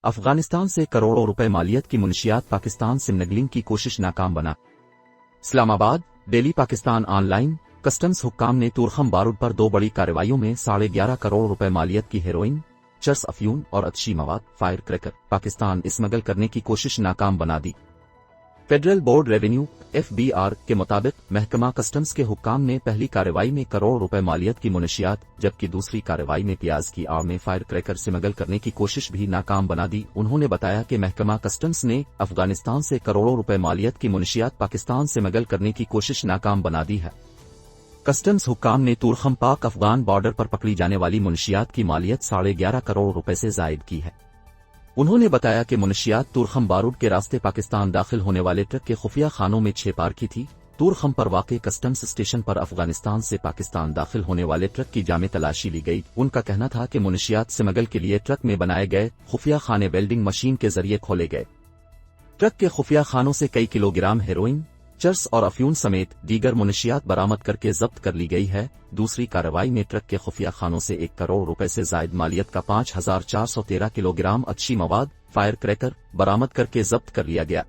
افغانستان سے کروڑوں روپے مالیت کی منشیات پاکستان سمنگلنگ کی کوشش ناکام بنا۔ اسلام آباد، daily Pakistan on line. Customs حکام نے تورخم بارود پر 2 بڑی کارروائیوں میں 11.5 کروڑ روپے مالیت کی ہیروئن، چرس افیون اور اتشی مواد فائر کریکر پاکستان اسمگل کرنے کی کوشش ناکام بنا دی۔ فیڈرل بورڈ ریونیو FBR کے مطابق محکمہ کسٹمز کے حکام نے پہلی کارروائی میں کروڑ روپے مالیت کی منشیات جبکہ دوسری کارروائی میں پیاز کی آڑ میں فائر کریکر اسمگل کرنے کی کوشش بھی ناکام بنا دی۔ انہوں نے بتایا کہ محکمہ کسٹمز نے افغانستان سے کروڑوں روپے مالیت کی منشیات پاکستان اسمگل کرنے کی کوشش ناکام بنا دی ہے۔ کسٹمز حکام نے تورخم پاک افغان بارڈر پر پکڑی جانے والی منشیات کی مالیت 11.5 کروڑ روپے سے زائد کی ہے۔ انہوں نے بتایا کہ منشیات تورخم بارود کے راستے پاکستان داخل ہونے والے ٹرک کے خفیہ خانوں میں چھپار کی تھی۔ تورخم پر واقع کسٹمز اسٹیشن پر افغانستان سے پاکستان داخل ہونے والے ٹرک کی جامع تلاشی لی گئی۔ ان کا کہنا تھا کہ منشیات اسمگل کے لیے ٹرک میں بنائے گئے خفیہ خانے ویلڈنگ مشین کے ذریعے کھولے گئے۔ ٹرک کے خفیہ خانوں سے کئی کلوگرام ہیروئن، چرس اور افیون سمیت دیگر منشیات برآمد کر کے ضبط کر لی گئی ہے۔ دوسری کارروائی میں ٹرک کے خفیہ خانوں سے 1 کروڑ روپے سے زائد مالیت کا 5413 کلوگرام اتشی مواد فائر کریکر برآمد کر کے ضبط کر لیا گیا۔